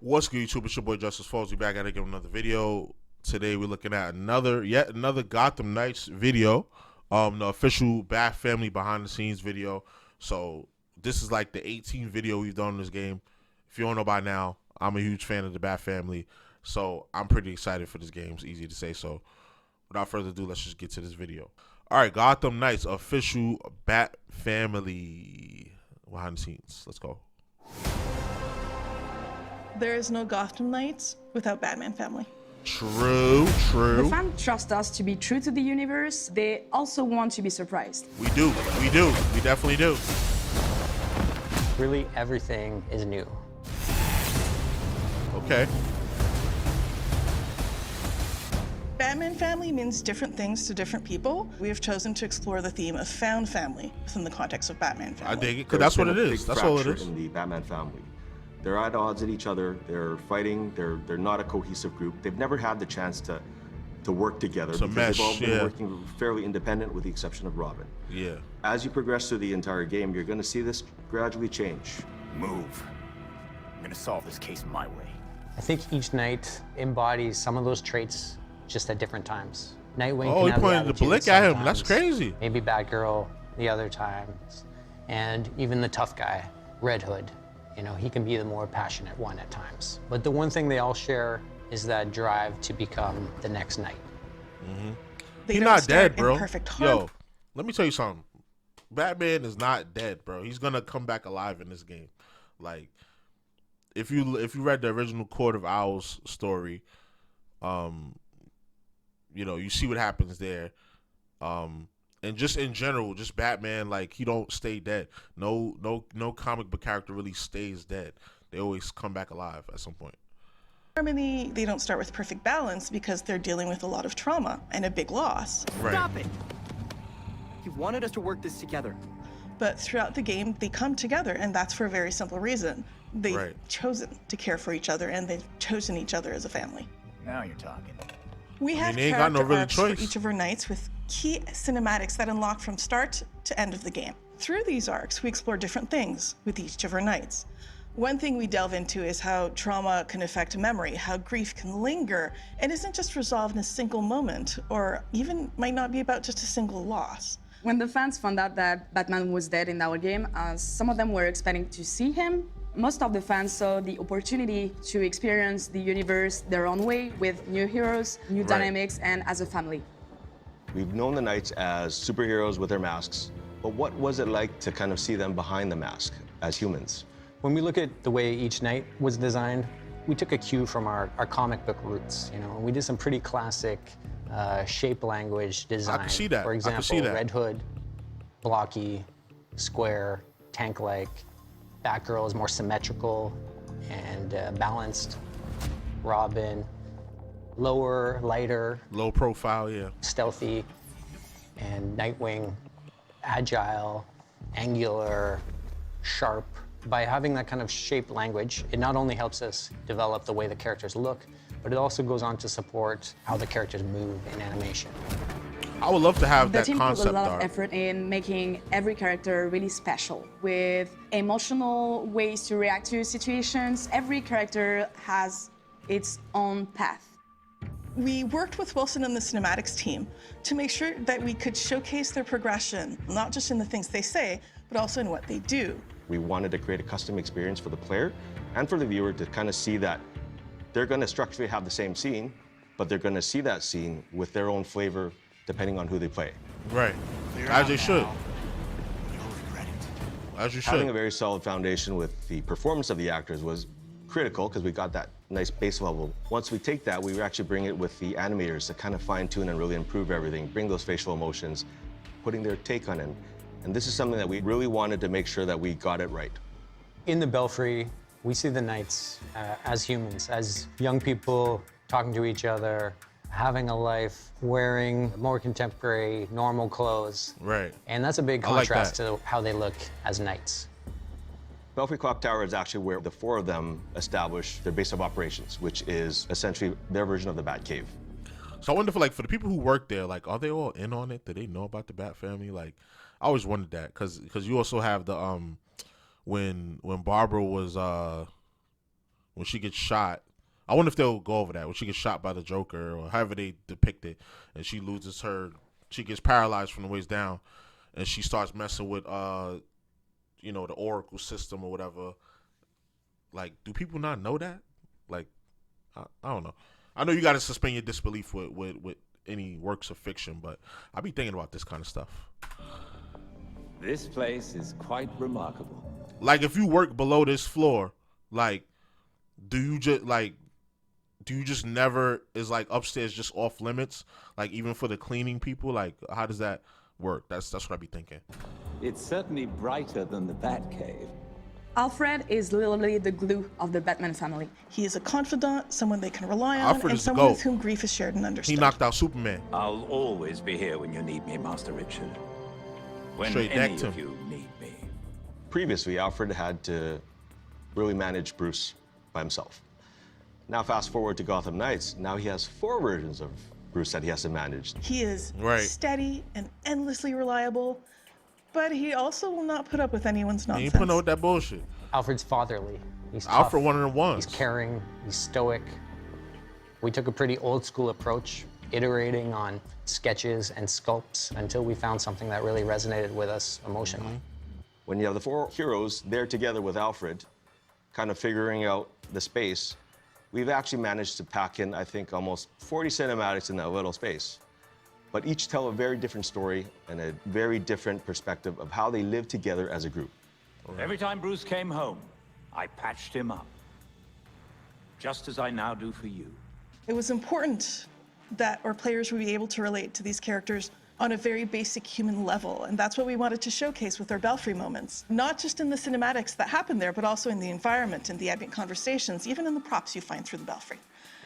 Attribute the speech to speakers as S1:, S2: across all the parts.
S1: What's good, YouTube? It's your boy JusticeXFalls. We back at it again with another video. Today we're looking at yet another Gotham Knights video, the official Bat Family behind the scenes video. So this is like the 18th video we've done in this game. If you don't know by now, I'm a huge fan of the Bat Family, so I'm pretty excited for this game. It's easy to say. So without further ado, let's just get to this video. All right, Gotham Knights official Bat Family behind the scenes. Let's go.
S2: There is no Gotham Knights without Batman Family.
S1: True.
S3: The fans trust us to be true to the universe. They also want to be surprised.
S1: We definitely do.
S4: Really, everything is new.
S1: Okay.
S2: Batman Family means different things to different people. We have chosen to explore the theme of found family within the context of Batman Family.
S1: I dig it, because that's what it is. That's all it is.
S5: In the Batman family. They're at odds at each other. They're fighting. They're not a cohesive group. They've never had the chance to work together because they've all been working fairly independent, with the exception of Robin.
S1: Yeah.
S5: As you progress through the entire game, you're going to see this gradually change.
S6: Move. I'm going to solve this case my way.
S4: I think each knight embodies some of those traits just at different times. Nightwing
S1: Oh,
S4: can
S1: he
S4: have
S1: pointed the
S4: attitude
S1: blick at him. That's
S4: sometimes,
S1: crazy.
S4: Maybe Batgirl the other times. And even the tough guy, Red Hood. You know, he can be the more passionate one at times. But the one thing they all share is that drive to become the next knight.
S1: Mm-hmm.
S2: He's
S1: not dead, bro.
S2: Yo,
S1: Yo, let me tell you something. Batman is not dead, bro. He's gonna come back alive in this game. Like, if you read the original Court of Owls story, you know, you see what happens there. And just in general, just Batman, like, he don't stay dead. No comic book character really stays dead. They always come back alive at some point.
S2: Harmony, they don't start with perfect balance because they're dealing with a lot of trauma and a big loss.
S1: Right.
S7: Stop it! You wanted us to work this together.
S2: But throughout the game, they come together, and that's for a very simple reason. They've chosen to care for each other, and they've chosen each other as a family.
S6: Now you're talking.
S2: We have
S1: they ain't got no
S2: character
S1: really
S2: arcs
S1: choice.
S2: for each of our knights with key cinematics that unlock from start to end of the game. Through these arcs, we explore different things with each of our knights. One thing we delve into is how trauma can affect memory, how grief can linger, and isn't just resolved in a single moment, or even might not be about just a single loss.
S3: When the fans found out that Batman was dead in our game, some of them were expecting to see him. Most of the fans saw the opportunity to experience the universe their own way, with new heroes, new dynamics, and as a family.
S5: We've known the Knights as superheroes with their masks, but what was it like to kind of see them behind the mask as humans?
S4: When we look at the way each knight was designed, we took a cue from our comic book roots. You know, we did some pretty classic shape language design.
S1: I can see that.
S4: For example,
S1: I can see that.
S4: Red Hood, blocky, square, tank-like. Batgirl is more symmetrical and balanced. Robin, lower, lighter.
S1: Low profile, yeah.
S4: Stealthy. And Nightwing, agile, angular, sharp. By having that kind of shape language, it not only helps us develop the way the characters look, but it also goes on to support how the characters move in animation.
S1: I would love to have
S3: The
S1: that
S3: team
S1: concept
S3: put a lot
S1: art.
S3: of effort in making every character really special, with emotional ways to react to situations. Every character has its own path.
S2: We worked with Wilson and the cinematics team to make sure that we could showcase their progression, not just in the things they say, but also in what they do.
S5: We wanted to create a custom experience for the player and for the viewer to kind of see that they're going to structurally have the same scene, but they're going to see that scene with their own flavor depending on who they play.
S1: Right. As they should. As you should.
S5: Having a very solid foundation with the performance of the actors was critical because we got that nice base level. Once we take that, we actually bring it with the animators to kind of fine-tune and really improve everything, bring those facial emotions, putting their take on it. And this is something that we really wanted to make sure that we got it right.
S4: In the Belfry, we see the knights as humans, as young people talking to each other, having a life, wearing more contemporary, normal clothes.
S1: Right.
S4: And that's a big contrast to how they look as knights.
S5: Belfry Clock Tower is actually where the four of them establish their base of operations, which is essentially their version of the Batcave.
S1: So I wonder if, like, for the people who work there, like, are they all in on it? Do they know about the Bat Family? Like, I always wondered that, because you also have the when Barbara was when she gets shot. I wonder if they'll go over that when she gets shot by the Joker or however they depict it, and she loses her. She gets paralyzed from the waist down, and she starts messing with you know, the Oracle system or whatever. Like, do people not know that? Like, I don't know. I know you got to suspend your disbelief with any works of fiction, but I be thinking about this kind of stuff.
S8: This place is quite remarkable.
S1: Like, if you work below this floor, like, do you just never, is like upstairs just off limits? Like, even for the cleaning people, like, how does that work? That's what I be thinking.
S8: It's certainly brighter than the Batcave.
S3: Alfred is literally the glue of the Batman family.
S2: He is a confidant, someone they can rely on,
S1: Alfred
S2: and
S1: is the
S2: someone
S1: GOAT.
S2: with whom grief is shared and understood.
S1: He knocked out Superman.
S6: I'll always be here when you need me, Master Richard. When
S1: Straight
S6: any
S1: decked him.
S6: of you need me.
S5: Previously, Alfred had to really manage Bruce by himself. Now fast forward to Gotham Knights, now he has 4 versions of Bruce that he has to manage.
S2: He is
S1: Right.
S2: steady and endlessly reliable, but he also will not put up with anyone's
S1: He
S2: nonsense.
S1: ain't putting up with that bullshit.
S4: Alfred's fatherly. He's tough.
S1: Alfred one of the ones.
S4: He's caring. He's stoic. We took a pretty old school approach, iterating on sketches and sculpts until we found something that really resonated with us emotionally.
S5: When you have the 4 heroes there together with Alfred, kind of figuring out the space, we've actually managed to pack in, I think, almost 40 cinematics in that little space. But each tell a very different story and a very different perspective of how they live together as a group.
S6: Every time Bruce came home, I patched him up. Just as I now do for you.
S2: It was important that our players would be able to relate to these characters on a very basic human level, and that's what we wanted to showcase with our Belfry moments. Not just in the cinematics that happen there, but also in the environment, in the ambient conversations, even in the props you find through the Belfry.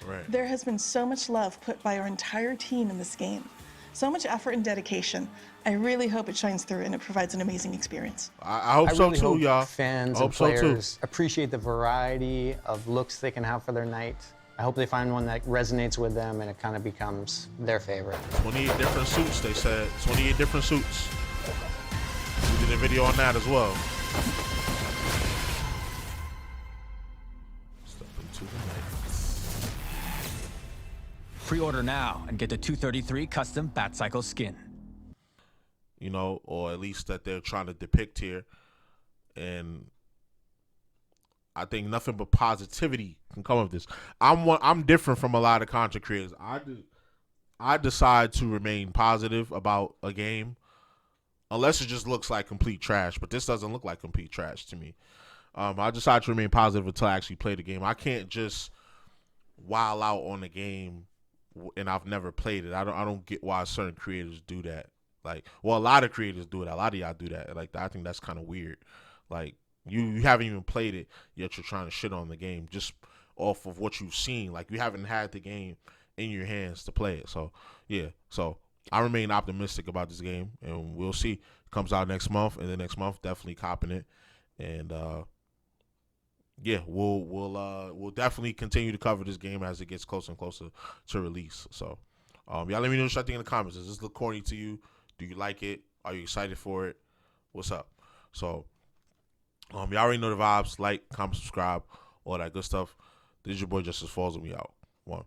S1: Right.
S2: There has been so much love put by our entire team in this game. So much effort and dedication. I really hope it shines through and it provides an amazing experience.
S1: I hope
S4: I
S1: so
S4: really
S1: too,
S4: hope
S1: y'all.
S4: fans
S1: I hope
S4: and
S1: so too.
S4: players appreciate the variety of looks they can have for their night. I hope they find one that resonates with them and it kind of becomes their favorite.
S1: 28 different suits, they said. 28 different suits. We did a video on that as well. Step into the night.
S7: Pre-order now and get the 233 custom Batcycle skin.
S1: You know, or at least that they're trying to depict here. And I think nothing but positivity can come of this. I'm different from a lot of content creators. I decide to remain positive about a game unless it just looks like complete trash. But this doesn't look like complete trash to me. I decide to remain positive until I actually play the game. I can't just wild out on the game and I've never played it. I don't get why certain creators do that. Like, well, a lot of creators do it. A lot of y'all do that. Like, I think that's kind of weird. Like, you haven't even played it yet you're trying to shit on the game just off of what you've seen. Like, you haven't had the game in your hands to play it. So yeah, so I remain optimistic about this game, and we'll see. It comes out next month, and then next month definitely copping it. And yeah, we'll definitely continue to cover this game as it gets closer and closer to release. So y'all let me know what you think in the comments. Does this look corny to you? Do you like it? Are you excited for it? What's up? So y'all already know the vibes. Like, comment, subscribe, all that good stuff. This is your boy JusticeXFalls, and we out. One.